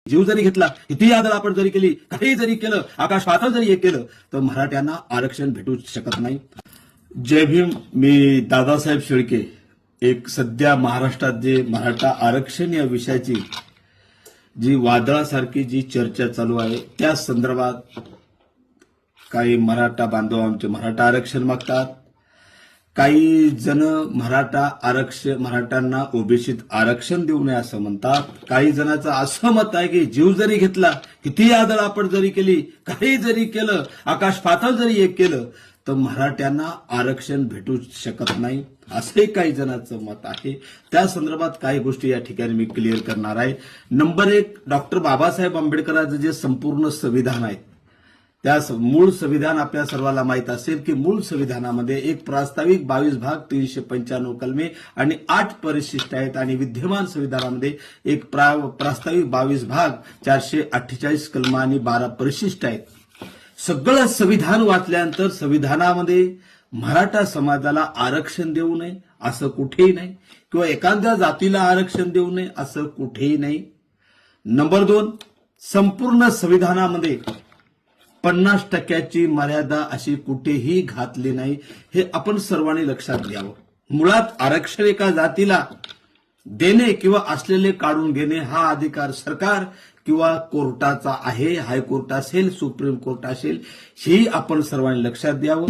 जीव जरी घेतला, किती आदळ आपण जरी केली, काही जरी केलं, आकाश पातळ जरी हे केलं, तर मराठ्यांना आरक्षण भेटू शकत नाही. जय भीम. मी दादासाहेब शेळके. एक सध्या महाराष्ट्रात जे मराठा आरक्षण या विषयाची जी वादळासारखी जी चर्चा चालू आहे, त्या संदर्भात काही मराठा बांधव आमचे मराठा आरक्षण मागतात. काही जण मराठ्यांना ओबीसीत आरक्षण देऊ नये असं म्हणतात. काही जणांचं असं मत आहे की जीव जरी घेतला, किती आदळ आपण जरी केली, काही जरी केलं, आकाश पातळ जरी एक केलं, तर मराठ्यांना आरक्षण भेटू शकत नाही, असे काही जणांचं मत आहे. त्या संदर्भात काही गोष्टी या ठिकाणी मी क्लिअर करणार आहे. नंबर 1, डॉक्टर बाबासाहेब आंबेडकरांचं जे संपूर्ण संविधान आहे, त्या मूळ संविधान आपल्या सर्वांना माहित असेल की मूळ संविधानामध्ये एक प्रास्ताविक 22 भाग 395 कलमे आणि 8 परिशिष्ट आहेत आणि विद्यमान संविधानामध्ये एक प्रास्ताविक 22 भाग 448 कलम आणि 12 परिशिष्ट आहेत. सगळं संविधान वाचल्यानंतर संविधानामध्ये मराठा समाजाला आरक्षण देऊ नये असं कुठेही नाही, किंवा एखाद्या जातीला आरक्षण देऊ नये असं कुठेही नाही. नंबर 2, संपूर्ण संविधानामध्ये 50% मर्यादा अशी कुठेही घातली नाही, हे आपण सर्वांनी लक्षात घ्यावं. मुळात आरक्षण एका जातीला देणे किंवा असलेले काढून घेणे हा अधिकार सरकार किंवा कोर्टाचा आहे. हायकोर्ट असेल, सुप्रीम कोर्ट असेल, हेही आपण सर्वांनी लक्षात द्यावं.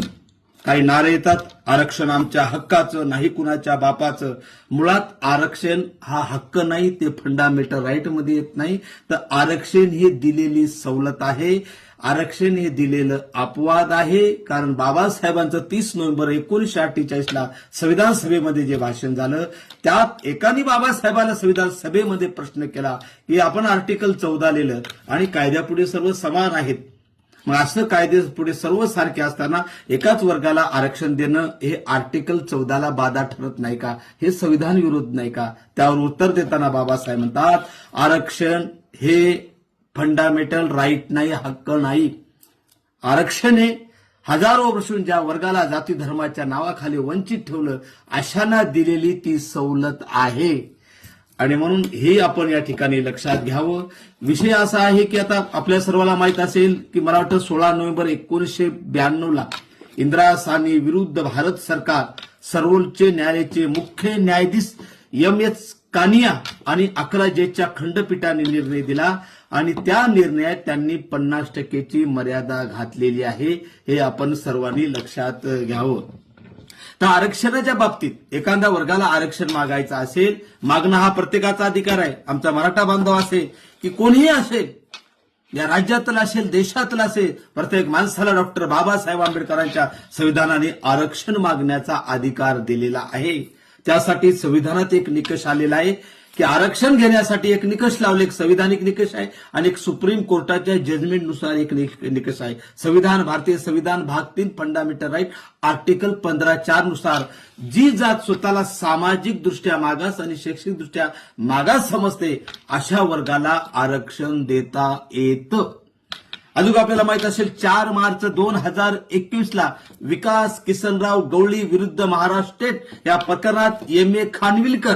काही नारे येतात, आरक्षण आमच्या हक्काचं नाही, कुणाच्या बापाचं. मुळात आरक्षण हा हक्क नाही, ते फंडामेंटल राईट मध्ये येत नाही, तर आरक्षण ही दिलेली सवलत आहे. आरक्षण हे दिलेलं अपवाद आहे. कारण बाबासाहेबांचं 30 नोव्हेंबर 1948ला संविधान सभेमध्ये जे भाषण झालं, त्यात एकाने बाबासाहेबांना संविधान सभेमध्ये प्रश्न केला की आपण आर्टिकल 14 लिहिलं आणि कायद्यापुढे सर्व समान आहेत, मग असं कायद्यापुढे सर्व सारखे असताना एकाच वर्गाला आरक्षण देणं हे आर्टिकल 14ला बाधा ठरत नाही का, हे संविधान विरोध नाही का? त्यावर उत्तर देताना बाबासाहेब म्हणतात, आरक्षण हे फंडामेंटल राईट नाही, हक्क नाही. आरक्षण हे हजारो वर्षून ज्या वर्गाला जाती धर्माच्या नावाखाली वंचित ठेवलं, अशांना दिलेली ती सवलत आहे. आणि म्हणून हे आपण या ठिकाणी लक्षात घ्यावं. विषय असा आहे की आता आपल्या सर्वांना माहित असेल की मला वाटतं 16 नोव्हेंबर 1992ला इंदिरा साहनी विरुद्ध भारत सरकार सर्वोच्च न्यायालयाचे मुख्य न्यायाधीश M.H. कानिया आणि 11 जजच्या खंडपीठाने निर्णय दिला आणि त्या निर्णयात त्यांनी 50%ची मर्यादा घातलेली आहे, हे आपण सर्वांनी लक्षात घ्यावं. तर आरक्षणाच्या बाबतीत एखाद्या वर्गाला आरक्षण मागायचं असेल, मागणं हा प्रत्येकाचा अधिकार आहे. आमचा मराठा बांधव असेल की कोणीही असेल, या राज्यातला असेल, देशातला असेल, प्रत्येक माणसाला डॉक्टर बाबासाहेब आंबेडकरांच्या संविधानाने आरक्षण मागण्याचा अधिकार दिलेला आहे. त्यासाठी संविधानात एक निकष आलेला आहे की आरक्षण घेण्यासाठी एक निकष लावले, एक संविधानिक निकष आहे आणि एक सुप्रीम कोर्टाच्या जजमेंटनुसार एक निकष आहे. संविधान, भारतीय संविधान भाग 3 फंडामेंटल राईट आर्टिकल 15(4) नुसार जी जात स्वतःला सामाजिक दृष्ट्या मागास आणि शैक्षणिक दृष्ट्या मागास समजते, अशा वर्गाला आरक्षण देता येतं. अजून आपल्याला माहित असेल 4 मार्च 2021ला विकास किसनराव गवळी विरुद्ध महाराष्ट्र स्टेट या प्रकरणात M.A. खानविलकर,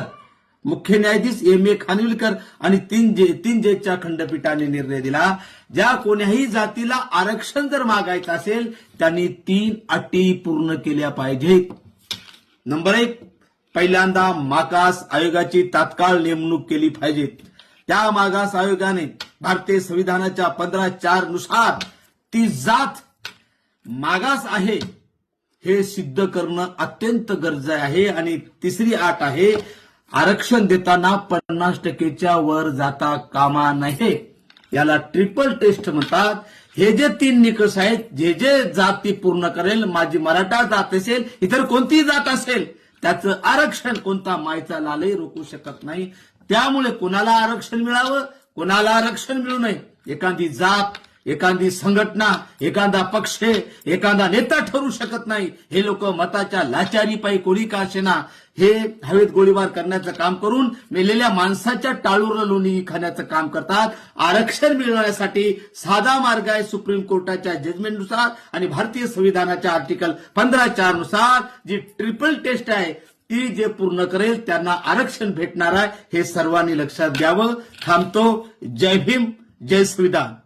मुख्य न्यायाधीश M.A. खानविलकर आणि 3 जजच्या खंडपीठाने निर्णय दिला, ज्या कोण्याही जातीला आरक्षण जर मागायचं असेल त्यांनी 3 अटी पूर्ण केल्या पाहिजेत. नंबर 1, पहिल्यांदा मागास आयोगाची तात्काळ नेमणूक केली पाहिजे. त्या मागास आयोगाने भारतीय संविधानाच्या 15(4) नुसार ती जात मागास आहे हे सिद्ध करणं अत्यंत गरजेचं आहे. आणि तिसरी अट आहे, आरक्षण देताना 50%च्या वर जाता कामा नये. याला ट्रिपल टेस्ट म्हणतात. हे जे 3 निकष आहेत, जे जाती पूर्ण करेल, माझी मराठा जात असेल, इतर कोणतीही जात असेल, त्याचं आरक्षण कोणता मायचा लालही रोखू शकत नाही. त्यामुळे कोणाला आरक्षण मिळावं, कोणाला आरक्षण मिळू नये, एखादी जात, एखादी संघटना, एखादा पक्ष, एखादा नेता ठरू शकत नाही. हे लोक मताच्या लाचारीपायी कोणी का असेना हे हवेत गोळीबार करण्याचं काम करून मेलेल्या माणसाच्या टाळूवर लोणी खाण्याचं काम करतात. आरक्षण मिळवण्यासाठी साधा मार्ग आहे, सुप्रीम कोर्टाच्या जजमेंटनुसार आणि भारतीय संविधानाच्या आर्टिकल 15(4) नुसार जी ट्रिपल टेस्ट आहे ती जे पूर्ण करेल त्यांना आरक्षण भेटणार आहे हे सर्वांनी लक्षात घ्यावं. थांबतो. जय भीम, जय संविधान.